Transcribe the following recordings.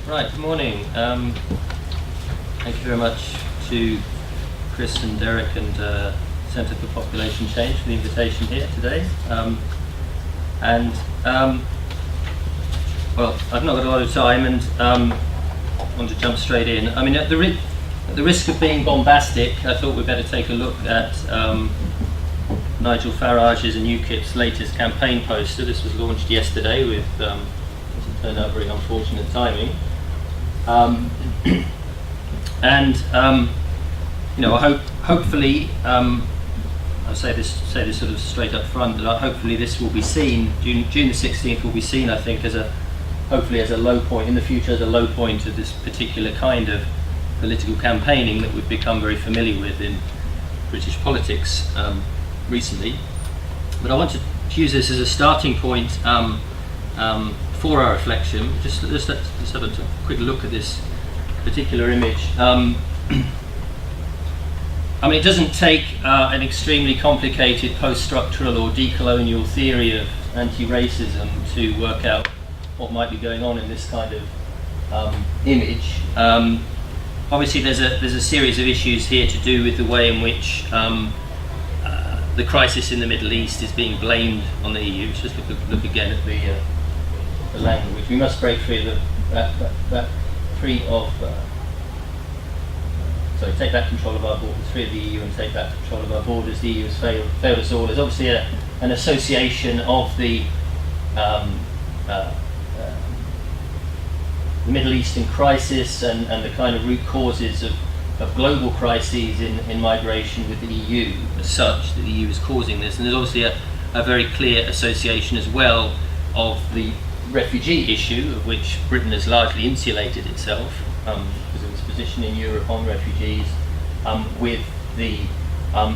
Right, good morning. Thank you very much to Chris and Derek and Centre for Population Change for the invitation here today. Well, I've not got a lot of time and want to jump straight in. I mean, at the risk of being bombastic, I thought we'd better take a look at Nigel Farage's and UKIP's latest campaign poster. This was launched yesterday with turned out very unfortunate timing. Hopefully, I'll say this sort of straight up front, that hopefully this will be seen, June the 16th will be seen, I think, hopefully as a low point, in the future as a low point of this particular kind of political campaigning that we've become very familiar with in British politics recently. But I want to use this as a starting point for our reflection. Let's have a quick look at this particular image. I mean, it doesn't take an extremely complicated post-structural or decolonial theory of anti-racism to work out what might be going on in this kind of image. Obviously, there's a series of issues here to do with the way in which the crisis in the Middle East is being blamed on the EU. Let's just look again at the language. We must break free of take back control of our borders, free of the EU and take back control of our borders. The EU has failed us all. There's obviously an association of the Middle Eastern crisis and the kind of root causes of global crises in migration with the EU as such. The EU is causing this, and there's obviously a very clear association as well of the refugee issue, of which Britain has largely insulated itself because of its position in Europe on refugees, with the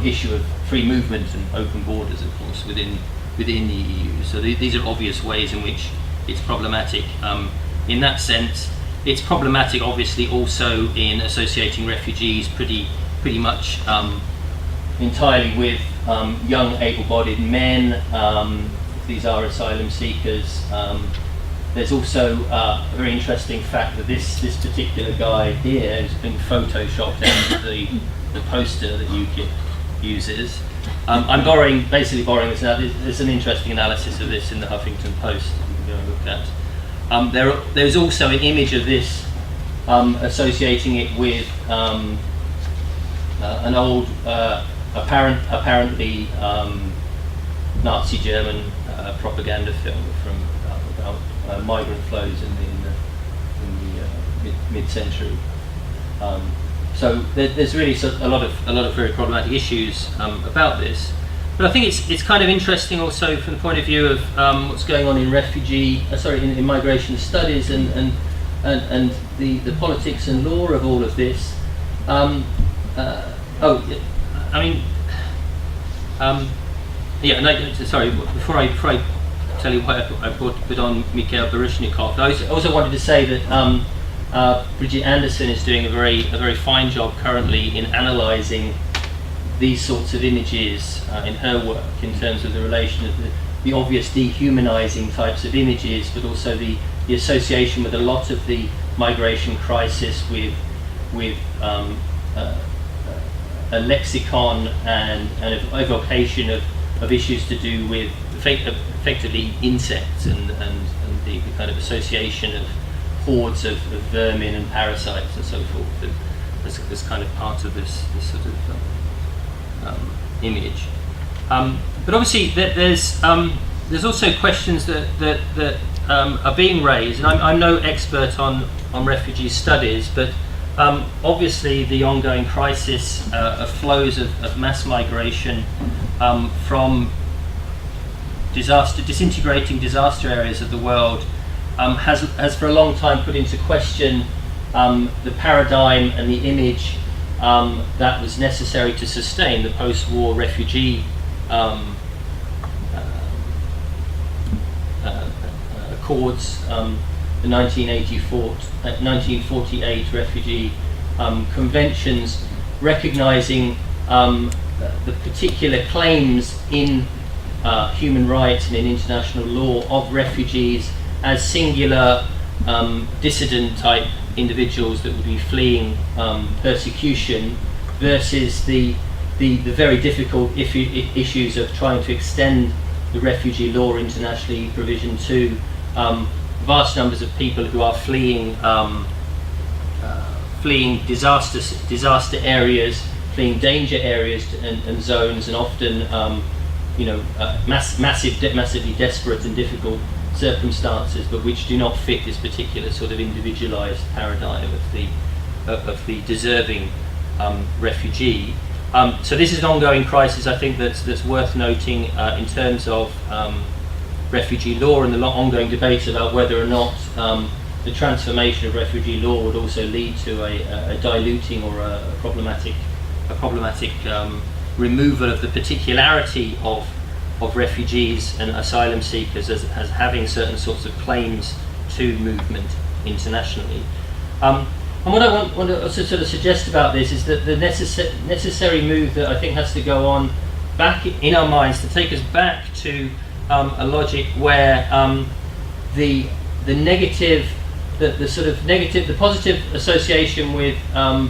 issue of free movement and open borders, of course, within the EU. So these are obvious ways in which it's problematic. In that sense, it's problematic, obviously, also in associating refugees pretty much entirely with young, able-bodied men. These are asylum seekers. There's also a very interesting fact that this particular guy here has been photoshopped into the poster that UKIP uses. I'm basically borrowing this now. There's an interesting analysis of this in the Huffington Post that you can go and look at. There's also an image of this associating it with an old, apparently Nazi German propaganda film from about migrant flows in the mid-century. So there's really a lot of very problematic issues about this. But I think it's kind of interesting also from the point of view of what's going on in in migration studies and the politics and law of all of this. Before I tell you why I put on Mikhail Baryshnikov, I also wanted to say that Bridget Anderson is doing a very fine job currently in analysing these sorts of images in her work, in terms of the relation of the obvious dehumanizing types of images, but also the association with a lot of the migration crisis with a lexicon and an evocation of issues to do with effectively insects and the kind of association of hordes of vermin and parasites and so forth as kind of part of this sort of image. But obviously there's also questions that are being raised, and I'm no expert on refugee studies, but obviously the ongoing crisis of flows of mass migration from disintegrating disaster areas of the world has for a long time put into question the paradigm and the image that was necessary to sustain the post-war refugee accords, the 1948 refugee conventions, recognizing the particular claims in human rights and in international law of refugees as singular dissident type individuals that would be fleeing persecution, versus the very difficult issues of trying to extend the refugee law internationally provision to vast numbers of people who are fleeing disaster areas, fleeing danger areas and zones, and often massively desperate and difficult circumstances, but which do not fit this particular sort of individualized paradigm of the deserving refugee. So this is an ongoing crisis, I think, that's worth noting in terms of refugee law and the ongoing debate about whether or not the transformation of refugee law would also lead to a diluting or a problematic removal of the particularity of refugees and asylum seekers as having certain sorts of claims to movement internationally. And what I want to also sort of suggest about this is that the necessary move that I think has to go on back in our minds to take us back to a logic where the negative, the positive association with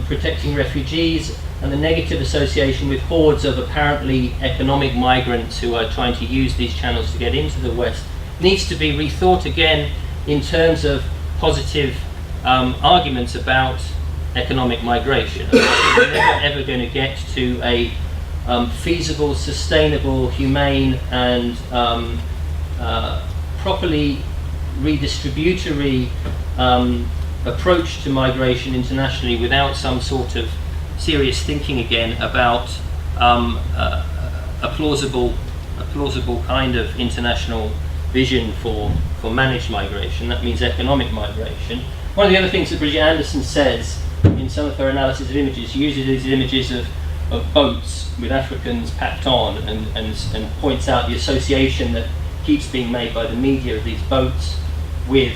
protecting refugees and the negative association with hordes of apparently economic migrants who are trying to use these channels to get into the West needs to be rethought again in terms of positive arguments about economic migration. We're never ever going to get to a feasible, sustainable, humane and properly redistributory approach to migration internationally without some sort of serious thinking again about a plausible kind of international vision for managed migration. That means economic migration. One of the other things that Bridget Anderson says in some of her analysis of images, she uses these images of boats with Africans packed on and points out the association that keeps being made by the media of these boats with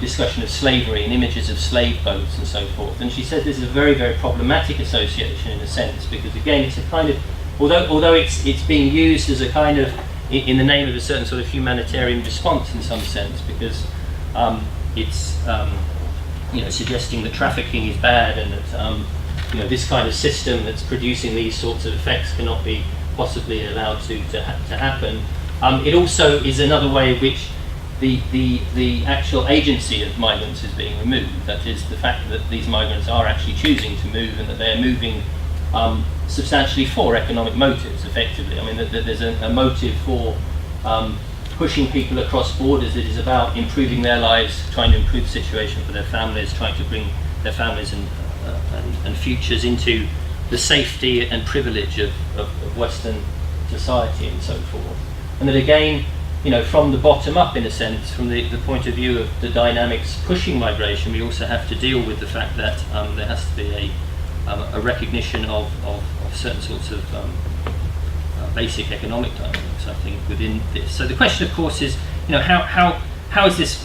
discussion of slavery and images of slave boats and so forth. And she says this is a very, very problematic association in a sense, because again it's a kind of, although it's being used as a kind of, in the name of a certain sort of humanitarian response in some sense, because it's suggesting that trafficking is bad and that this kind of system that's producing these sorts of effects cannot be possibly allowed to happen. It also is another way in which the actual agency of migrants is being removed. That is, the fact that these migrants are actually choosing to move and that they're moving substantially for economic motives, effectively. I mean, that there's a motive for pushing people across borders that is about improving their lives, trying to improve the situation for their families, trying to bring their families and futures into the safety and privilege of Western society and so forth. And that again, from the bottom up, in a sense, from the point of view of the dynamics pushing migration, we also have to deal with the fact that there has to be a recognition of certain sorts of basic economic dynamics, I think, within this. So the question, of course, is, how is this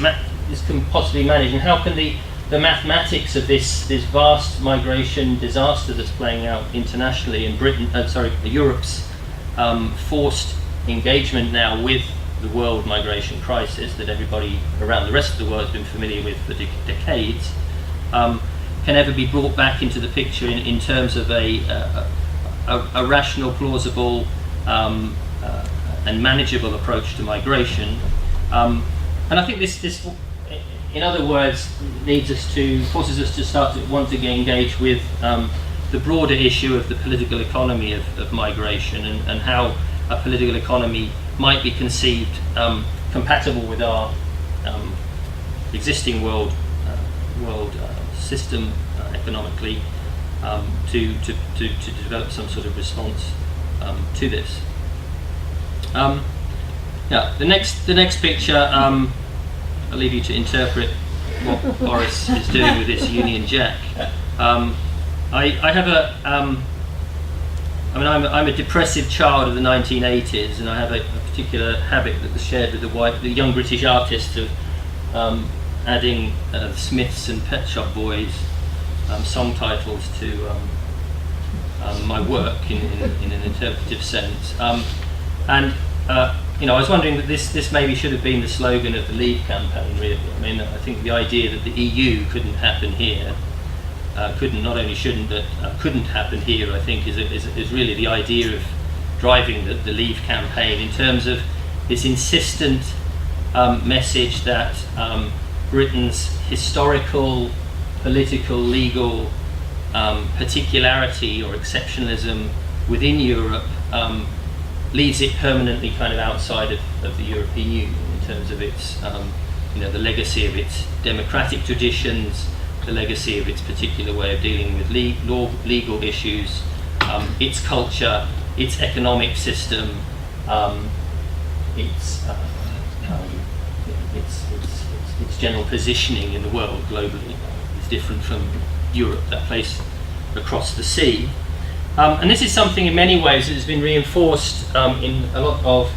can possibly managed, and how can the mathematics of this vast migration disaster that's playing out internationally in Europe's forced engagement now with the world migration crisis that everybody around the rest of the world has been familiar with for decades, can ever be brought back into the picture in terms of a rational, plausible, and manageable approach to migration. And I think this, in other words, forces us to start to once again engage with the broader issue of the political economy of migration and how a political economy might be conceived compatible with our existing world system economically to develop some sort of response to this. The next picture, I'll leave you to interpret what Boris is doing with this Union Jack. I have I'm a depressive child of the 1980s, and I have a particular habit that was shared with the young British artist of adding the Smiths and Pet Shop Boys song titles to my work in an interpretive sense. I was wondering that this maybe should have been the slogan of the Leave campaign, really. I mean, I think the idea that the EU couldn't happen here, not only shouldn't, but couldn't happen here, I think is really the idea of driving the Leave campaign, in terms of this insistent message that Britain's historical, political, legal particularity or exceptionalism within Europe leaves it permanently kind of outside of the European Union, in terms of its, the legacy of its democratic traditions, the legacy of its particular way of dealing with legal issues, its culture, its economic system, its general positioning in the world globally is different from Europe, that place across the sea. And this is something in many ways that has been reinforced in a lot of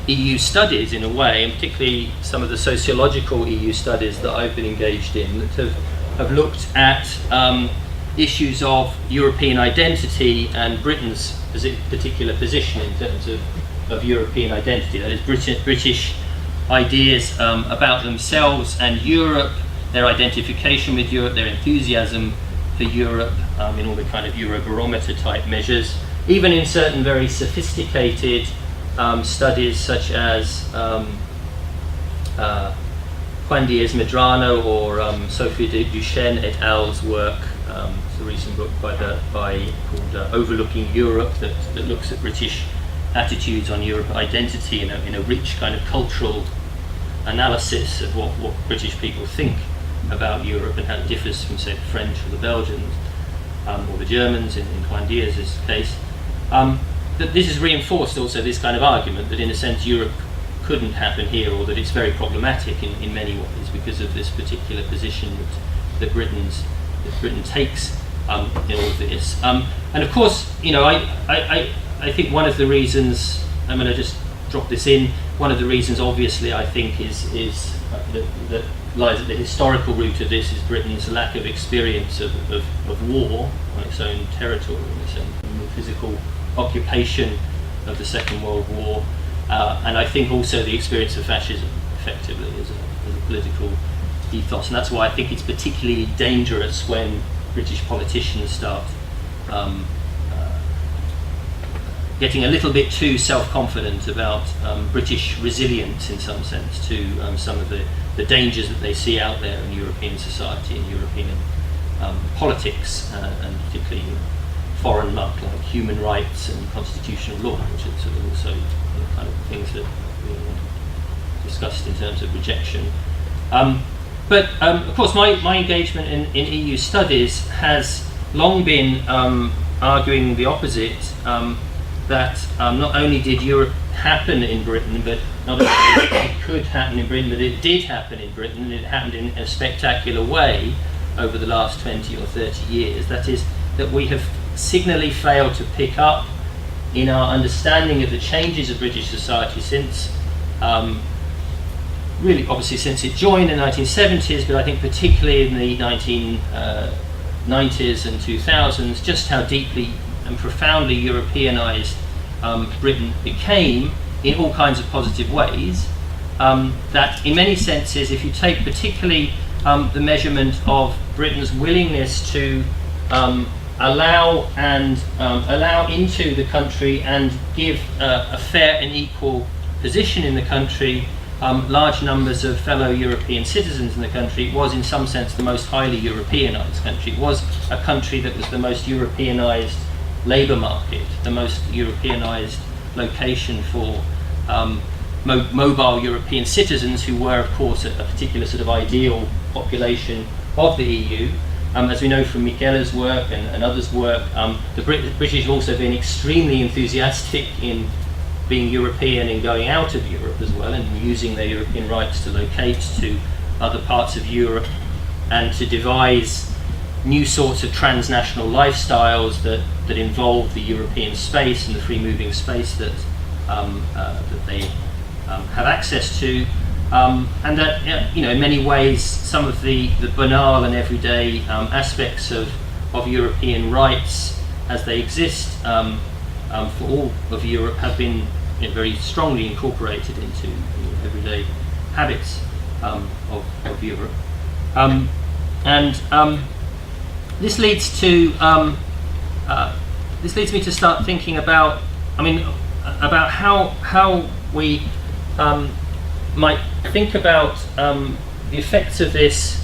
EU studies, in a way, and particularly some of the sociological EU studies that I've been engaged in, that have looked at issues of European identity and Britain's particular position in terms of European identity. That is, British ideas about themselves and Europe, their identification with Europe, their enthusiasm for Europe, in all the kind of Eurobarometer type measures, even in certain very sophisticated studies such as Juan Diaz Medrano or Sophie de Duchesne et al.'s work. It's a recent book called Overlooking Europe, that looks at British attitudes on Europe identity in a rich kind of cultural analysis of what British people think about Europe and how it differs from, say, the French or the Belgians or the Germans in Juan Diaz's case. That this has reinforced also this kind of argument that, in a sense, Europe couldn't happen here, or that it's very problematic in many ways because of this particular position that Britain takes in all of this. And of course, I think one of the reasons, I'm going to just drop this in, one of the reasons obviously I think is that lies at the historical root of this is Britain's lack of experience of war on its own territory, in its own physical occupation of the Second World War, and I think also the experience of fascism effectively as a political ethos. And that's why I think it's particularly dangerous when British politicians start getting a little bit too self-confident about British resilience, in some sense, to some of the dangers that they see out there in European society and European politics, and particularly foreign muck like human rights and constitutional law, which are sort of also kind of things that we discussed in terms of rejection. But of course, my engagement in EU studies has long been arguing the opposite, that not only did Europe happen in Britain, but not only it could happen in Britain, but it did happen in Britain, and it happened in a spectacular way over the last 20 or 30 years. That is, that we have signally failed to pick up in our understanding of the changes of British society since, really obviously since it joined in the 1970s, but I think particularly in the 1990s and 2000s, just how deeply and profoundly Europeanized Britain became in all kinds of positive ways, that in many senses, if you take particularly the measurement of Britain's willingness to allow into the country and give a fair and equal position in the country large numbers of fellow European citizens in the country, it was in some sense the most highly Europeanized country. It was a country that was the most Europeanized labour market, the most Europeanized location for mobile European citizens, who were of course a particular sort of ideal population of the EU. As we know from Michele's work and others' work, the British have also been extremely enthusiastic in being European and going out of Europe as well, and using their European rights to locate to other parts of Europe and to devise new sorts of transnational lifestyles that involve the European space and the free-moving space that they have access to, and that in many ways some of the banal and everyday aspects of European rights as they exist for all of Europe have been very strongly incorporated into everyday habits of Europe. This leads to this leads me to start thinking about, about how we might think about the effects of this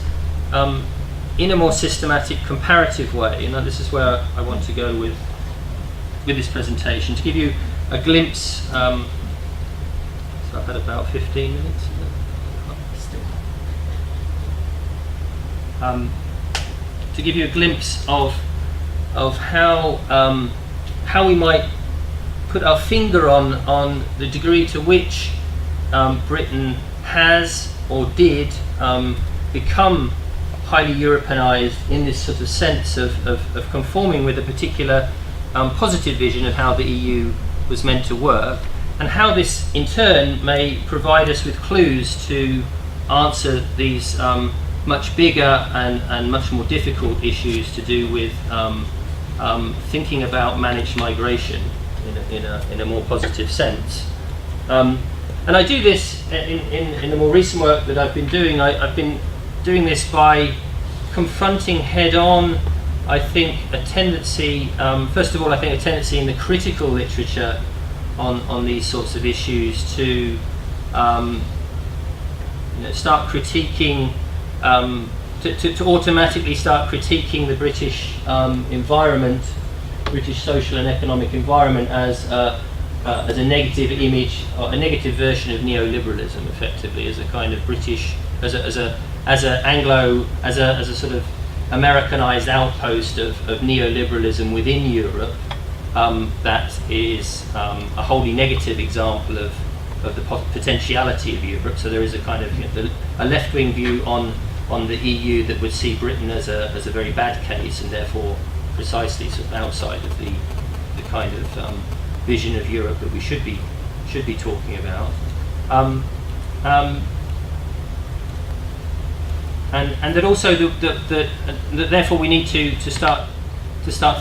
in a more systematic, comparative way. And this is where I want to go with this presentation, to give you a glimpse. So I've had about 15 minutes. To give you a glimpse of how we might put our finger on the degree to which Britain has or did become highly Europeanized in this sort of sense of conforming with a particular positive vision of how the EU was meant to work, and how this in turn may provide us with clues to answer these much bigger and much more difficult issues to do with thinking about managed migration in a more positive sense. And I do this in the more recent work that I've been doing. I've been doing this by confronting head-on, I think, a tendency, first of all, I think a tendency in the critical literature on these sorts of issues to start critiquing, to automatically start critiquing the British environment, British social and economic environment as a negative image, or a negative version of neoliberalism, effectively, as a kind of British, as a Anglo, as a sort of Americanized outpost of neoliberalism within Europe, that is a wholly negative example of the potentiality of Europe. So there is a kind of a left-wing view on the EU that would see Britain as a very bad case, and therefore precisely sort of outside of the kind of vision of Europe that we should be talking about. And that also that therefore we need to start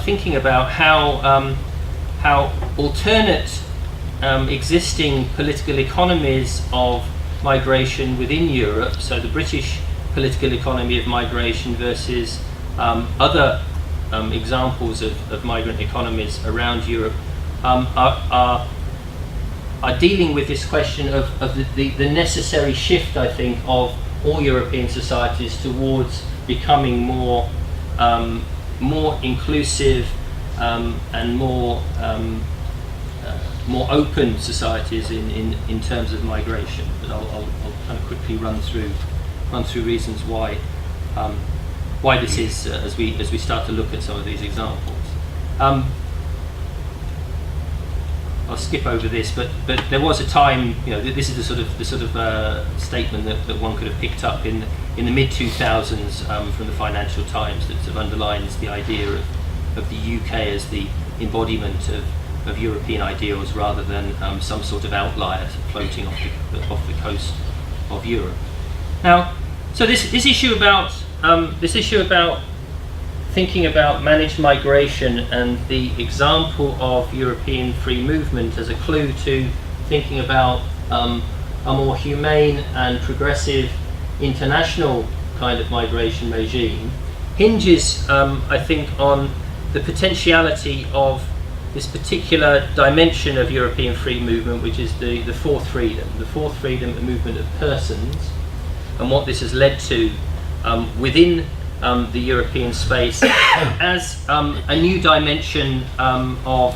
thinking about how alternate existing political economies of migration within Europe, so the British political economy of migration versus other examples of migrant economies around Europe, are dealing with this question of the necessary shift, I think, of all European societies towards becoming more inclusive and more open societies in terms of migration. But I'll kind of quickly run through reasons why this is as we start to look at some of these examples. I'll skip over this, but there was a time, this is the sort of statement that one could have picked up in the mid-2000s from the Financial Times, that sort of underlines the idea of the UK as the embodiment of European ideals rather than some sort of outlier floating off the coast of Europe. Now, so this issue about thinking about managed migration and the example of European free movement as a clue to thinking about a more humane and progressive international kind of migration regime hinges, I think, on the potentiality of this particular dimension of European free movement, which is the fourth freedom, the movement of persons, and what this has led to within the European space as a new dimension of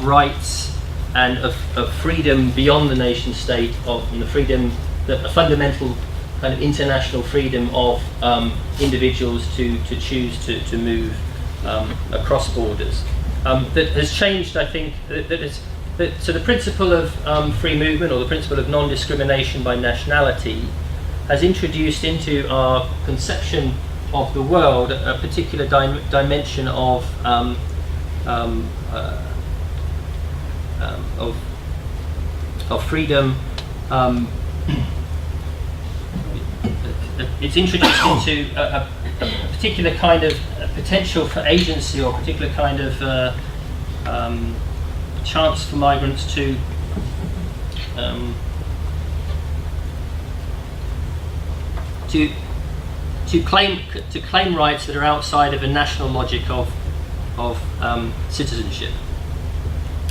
rights and of freedom beyond the nation state, and the freedom, a fundamental kind of international freedom of individuals to choose to move across borders. That has changed, I think, so the principle of free movement, or the principle of non-discrimination by nationality, has introduced into our conception of the world a particular dimension of freedom. It's introduced into a particular kind of potential for agency, or a particular kind of chance for migrants to to claim rights that are outside of a national logic of citizenship.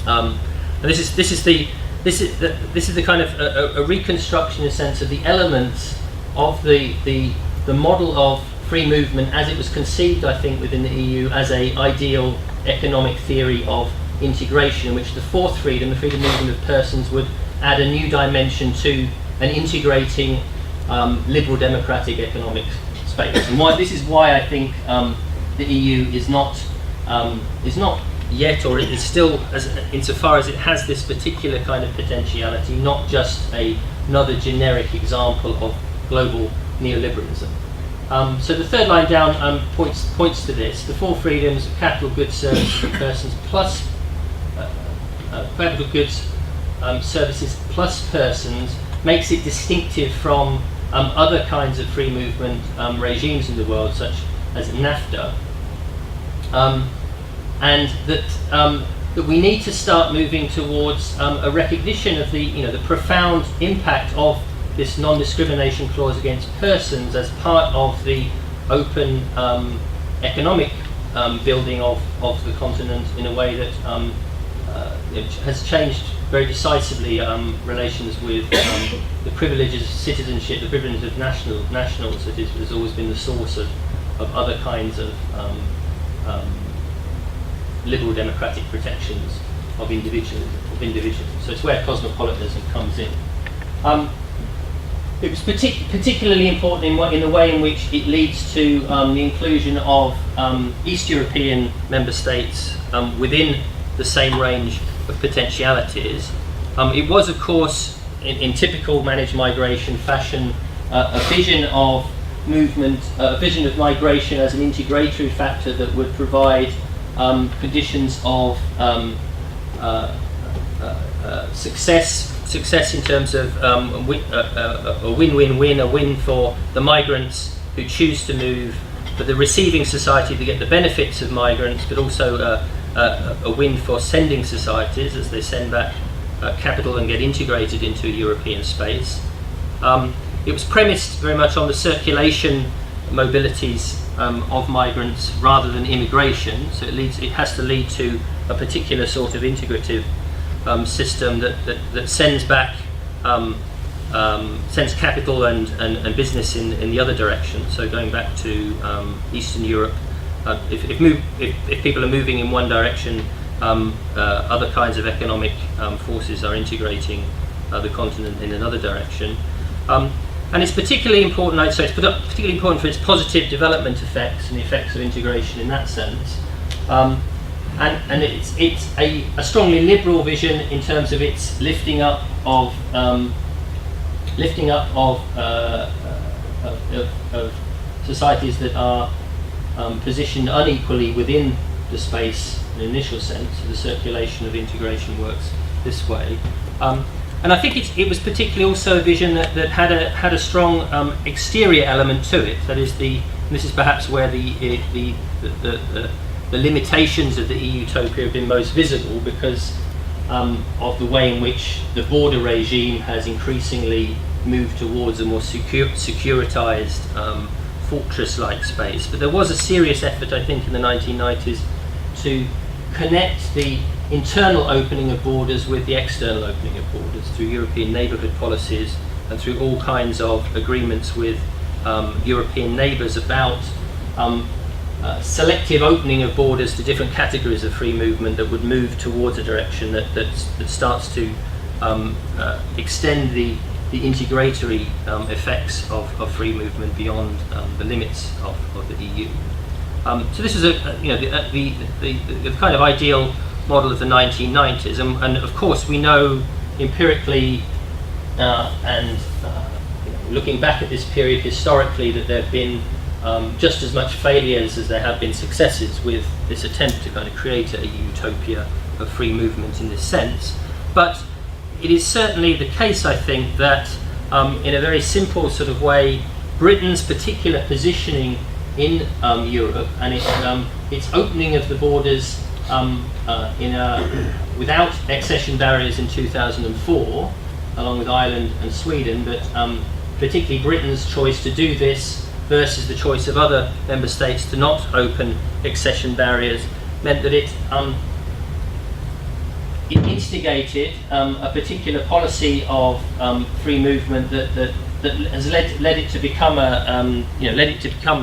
And this is the kind of a reconstruction, in a sense, of the elements of the model of free movement as it was conceived, I think, within the EU as a ideal economic theory of integration, in which the fourth freedom, the freedom movement of persons, would add a new dimension to an integrating liberal democratic economic space. And this is why I think the EU is not yet, or it is still, insofar as it has this particular kind of potentiality, not just another generic example of global neoliberalism. So the third line down points to this. The four freedoms of capital, goods, services, and persons, plus capital, goods, services, plus persons, makes it distinctive from other kinds of free movement regimes in the world, such as NAFTA, and that we need to start moving towards a recognition of the profound impact of this non-discrimination clause against persons as part of the open economic building of the continent, in a way that has changed very decisively relations with the privileges of citizenship, the privileges of nationals, that has always been the source of other kinds of liberal democratic protections of individuals. So it's where cosmopolitanism comes in. It was particularly important in the way in which it leads to the inclusion of East European member states within the same range of potentialities. It was, of course, in typical managed migration fashion, a vision of movement, a vision of migration as an integratory factor that would provide conditions of success in terms of a win-win-win, a win for the migrants who choose to move, for the receiving society to get the benefits of migrants, but also a win for sending societies as they send back capital and get integrated into European space. It was premised very much on the circulation mobilities of migrants rather than immigration, so it has to lead to a particular sort of integrative system that sends back sends capital and business in the other direction. So going back to Eastern Europe, if people are moving in one direction, other kinds of economic forces are integrating the continent in another direction. And it's particularly important, I'd say, it's particularly important for its positive development effects and the effects of integration in that sense. And it's a strongly liberal vision in terms of its lifting up of societies that are positioned unequally within the space in an initial sense. So the circulation of integration works this way. And I think it was particularly also a vision that had a strong exterior element to it. That is, this is perhaps where the limitations of the EU utopia have been most visible, because of the way in which the border regime has increasingly moved towards a more securitized fortress-like space. But there was a serious effort, I think, in the 1990s to connect the internal opening of borders with the external opening of borders through European neighbourhood policies and through all kinds of agreements with European neighbours about selective opening of borders to different categories of free movement that would move towards a direction that starts to extend the integratory effects of free movement beyond the limits of the EU. So this is the kind of ideal model of the 1990s, and of course we know empirically looking back at this period historically that there have been just as much failures as there have been successes with this attempt to kind of create a utopia of free movement in this sense. But it is certainly the case, I think, that in a very simple sort of way, Britain's particular positioning in Europe and its opening of the borders without accession barriers in 2004 along with Ireland and Sweden, but particularly Britain's choice to do this versus the choice of other member states to not open accession barriers meant that it instigated a particular policy of free movement that has led it to become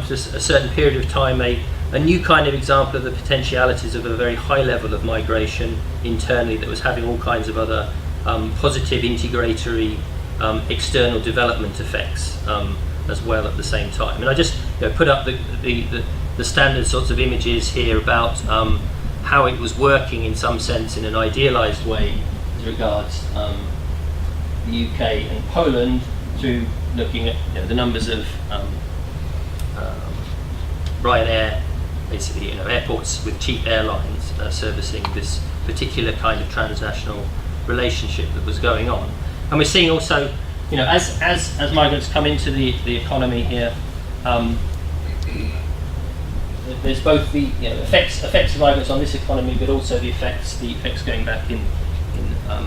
for a certain period of time a new kind of example of the potentialities of a very high level of migration internally that was having all kinds of other positive integratory external development effects as well at the same time. And I just put up the standard sorts of images here about how it was working in some sense in an idealized way as regards the UK and Poland, through looking at the numbers of Ryanair, basically airports with cheap airlines servicing this particular kind of transnational relationship that was going on. And we're seeing also, as migrants come into the economy here, there's both the effects of migrants on this economy, but also the effects going back in the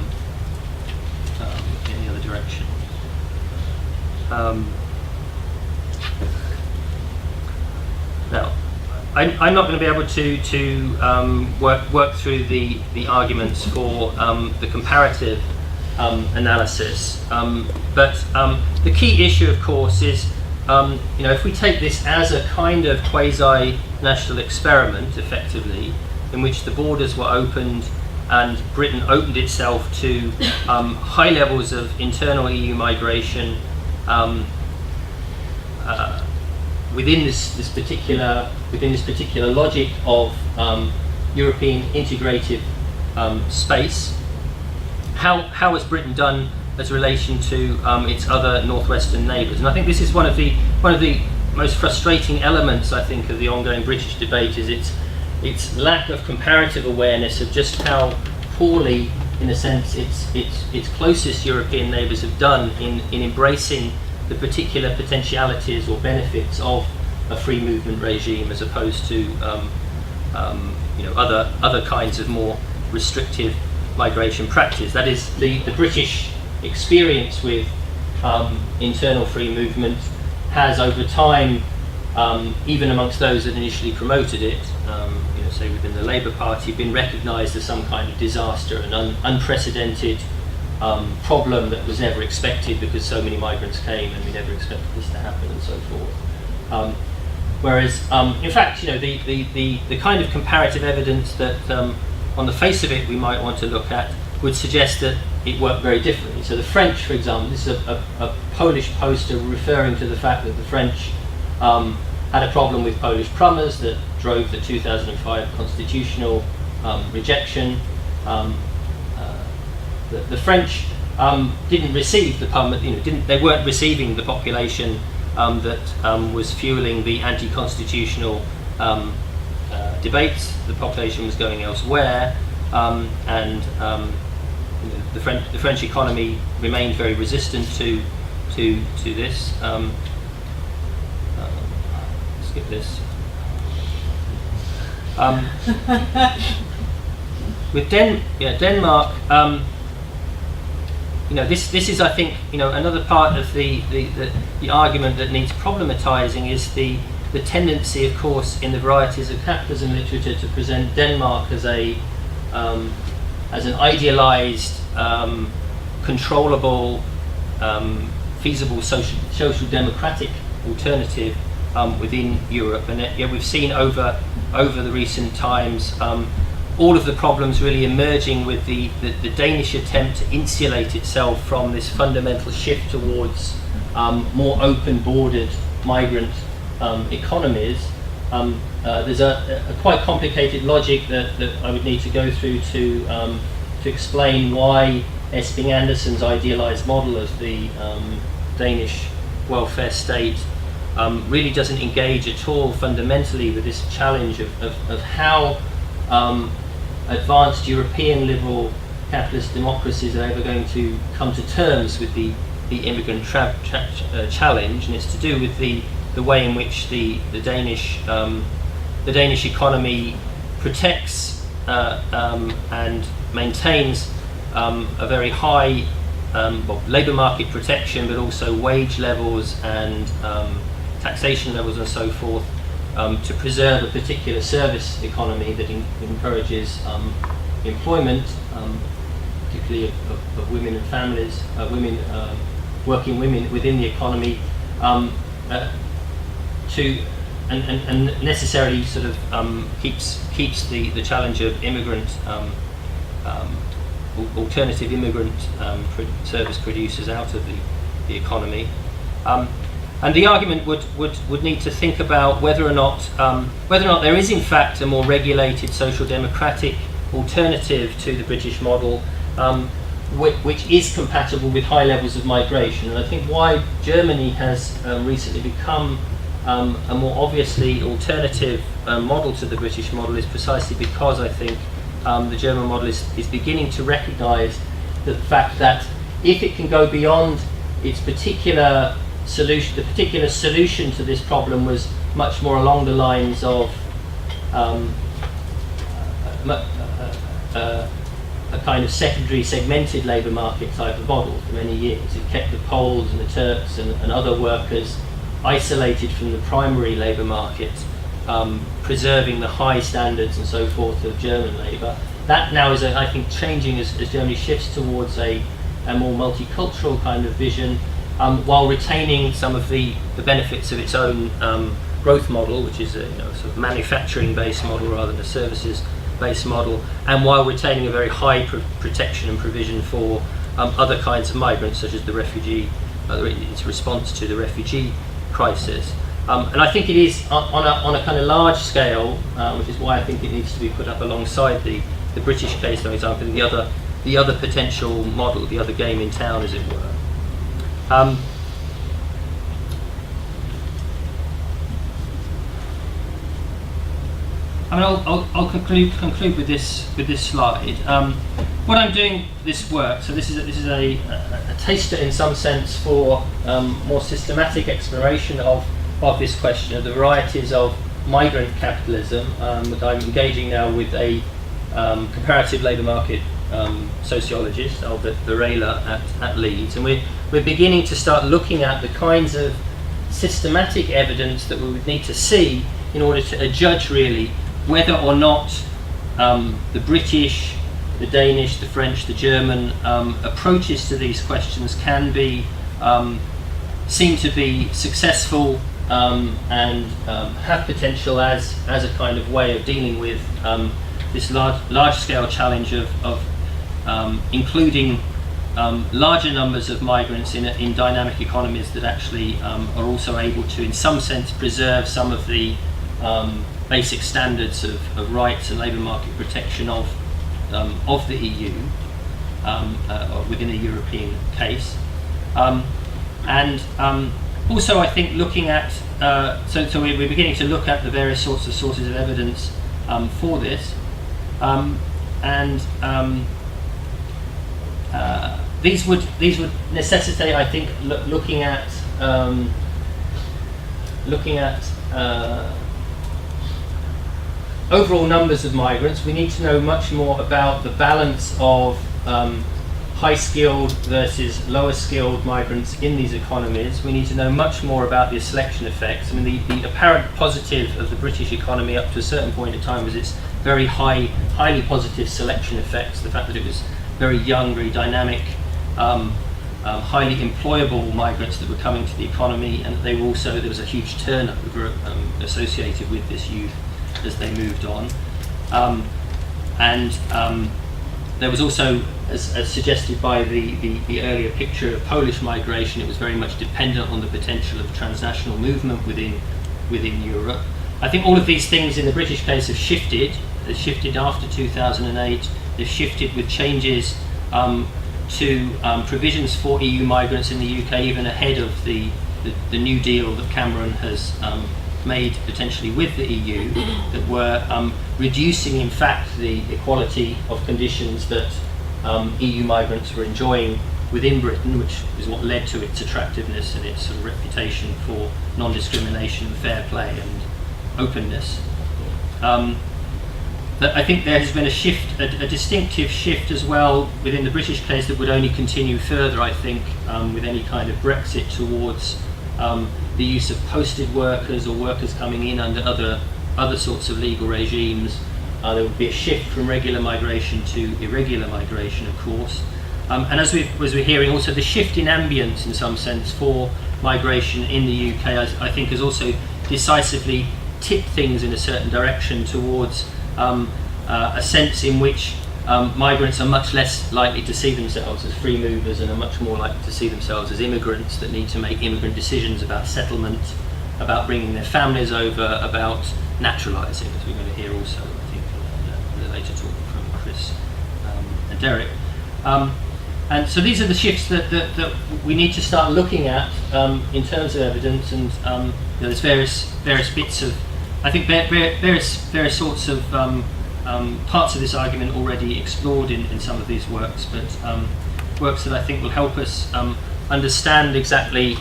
other direction. Now, I'm not going to be able to work through the arguments for the comparative analysis, but the key issue, of course, is if we take this as a kind of quasi-national experiment, effectively, in which the borders were opened and Britain opened itself to high levels of internal EU migration within this particular logic of European integrative space, how has Britain done as relation to its other northwestern neighbours? And I think this is one of the most frustrating elements, I think, of the ongoing British debate, is its lack of comparative awareness of just how poorly, in a sense, its closest European neighbours have done in embracing the particular potentialities or benefits of a free movement regime, as opposed to other kinds of more restrictive migration practice. That is, the British experience with internal free movement has, over time, even amongst those that initially promoted it, say within the Labour Party, been recognised as some kind of disaster, an unprecedented problem that was never expected because so many migrants came and we never expected this to happen, and so forth. Whereas, in fact, the kind of comparative evidence that, on the face of it, we might want to look at would suggest that it worked very differently. So the French, for example, this is a Polish poster referring to the fact that the French had a problem with Polish plumbers that drove the 2005 constitutional rejection. The French didn't receive the they weren't receiving the population that was fueling the anti-constitutional debates. The population was going elsewhere, and the French economy remained very resistant to this. Skip this. With Denmark, this is, I think, another part of the argument that needs problematizing is the tendency, of course, in the varieties of capitalism literature to present Denmark as an idealized, controllable, feasible social democratic alternative within Europe. And yet we've seen over the recent times all of the problems really emerging with the Danish attempt to insulate itself from this fundamental shift towards more open-bordered migrant economies. There's a quite complicated logic that I would need to go through to explain why Esping Andersen's idealized model of the Danish welfare state really doesn't engage at all fundamentally with this challenge of how advanced European liberal capitalist democracies are ever going to come to terms with the immigrant challenge, and it's to do with the way in which the Danish economy protects and maintains a very high labour market protection, but also wage levels and taxation levels and so forth, to preserve a particular service economy that encourages employment, particularly of women and families, working women within the economy, and necessarily sort of keeps the challenge of immigrant alternative immigrant service producers out of the economy. And the argument would need to think about whether or not there is in fact a more regulated social democratic alternative to the British model, which is compatible with high levels of migration. And I think why Germany has recently become a more obviously alternative model to the British model is precisely because I think the German model is beginning to recognise the fact that if it can go beyond its particular solution, the particular solution to this problem was much more along the lines of a kind of secondary segmented labour market type of model for many years. It kept the Poles and the Turks and other workers isolated from the primary labour market, preserving the high standards and so forth of German labour. That now is, I think, changing as Germany shifts towards a more multicultural kind of vision, while retaining some of the benefits of its own growth model, which is a sort of manufacturing-based model rather than a services-based model, and while retaining a very high protection and provision for other kinds of migrants, such as the refugee, its response to the refugee crisis. And I think it is on a kind of large scale, which is why I think it needs to be put up alongside the British case, for example, and the other potential model, the other game in town, as it were. I mean, I'll conclude with this slide. What I'm doing this work, so this is a taster in some sense for more systematic exploration of this question of the varieties of migrant capitalism. That I'm engaging now with a comparative labour market sociologist, Albert Varela at Leeds, and we're beginning to start looking at the kinds of systematic evidence that we would need to see in order to judge really whether or not the British, the Danish, the French, the German approaches to these questions can be seem to be successful and have potential as a kind of way of dealing with this large-scale challenge of including larger numbers of migrants in dynamic economies that actually are also able to, in some sense, preserve some of the basic standards of rights and labour market protection of the EU within a European case. Also, I think looking at so we're beginning to look at the various sorts of sources of evidence for this, these would necessitate, I think, looking at overall numbers of migrants. We need to know much more about the balance of high-skilled versus lower-skilled migrants in these economies. We need to know much more about the selection effects. I mean, the apparent positive of the British economy up to a certain point in time was its very highly positive selection effects. The fact that it was very young, very dynamic, highly employable migrants that were coming to the economy, and they were also, there was a huge turnover associated with this youth as they moved on. There was also, as suggested by the earlier picture of Polish migration, it was very much dependent on the potential of transnational movement within Europe. I think all of these things in the British case have shifted. They've shifted after 2008. They've shifted with changes to provisions for EU migrants in the UK, even ahead of the New Deal that Cameron has made potentially with the EU, that were reducing in fact the equality of conditions that EU migrants were enjoying within Britain, which is what led to its attractiveness and its sort of reputation for non-discrimination, fair play and openness. I think there has been a shift, a distinctive shift as well within the British case that would only continue further, I think, with any kind of Brexit towards the use of posted workers or workers coming in under other sorts of legal regimes. There would be a shift from regular migration to irregular migration, of course. And as we're hearing, also the shift in ambience, in some sense, for migration in the UK, I think, has also decisively tipped things in a certain direction towards a sense in which migrants are much less likely to see themselves as free movers and are much more likely to see themselves as immigrants that need to make immigrant decisions about settlement, about bringing their families over, about naturalising, as we're going to hear also, I think, in the later talk from Chris and Derek. And so these are the shifts that we need to start looking at in terms of evidence, and there's various bits of, I think, various sorts of parts of this argument already explored in some of these works, but works that I think will help us understand exactly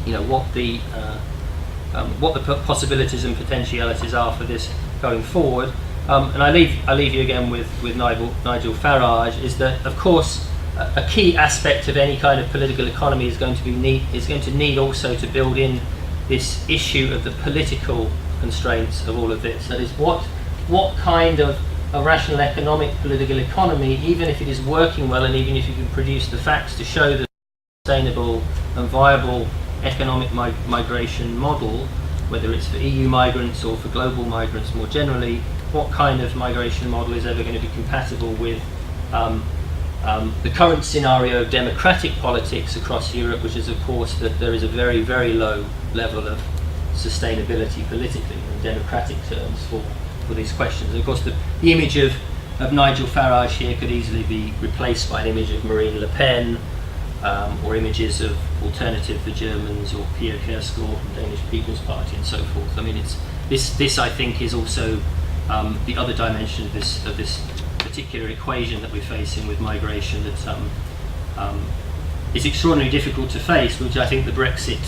what the possibilities and potentialities are for this going forward. And I leave you again with Nigel Farage, is that, of course, a key aspect of any kind of political economy is going to need also to build in this issue of the political constraints of all of this. That is, what kind of a rational economic political economy, even if it is working well and even if you can produce the facts to show the sustainable and viable economic migration model, whether it's for EU migrants or for global migrants more generally, what kind of migration model is ever going to be compatible with the current scenario of democratic politics across Europe, which is, of course, that there is a very, very low level of sustainability politically in democratic terms for these questions. And of course, the image of Nigel Farage here could easily be replaced by an image of Marine Le Pen, or images of Alternative for Germans or Pia Kjærsgaard from Danish People's Party and so forth. I mean, this I think is also the other dimension of this particular equation that we're facing with migration that is extraordinarily difficult to face, which I think the Brexit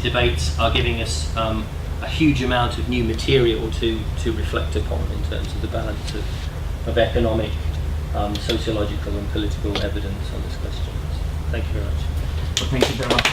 debates are giving us a huge amount of new material to reflect upon in terms of the balance of economic, sociological and political evidence on this question. Thank you very much. Well, thank you very much.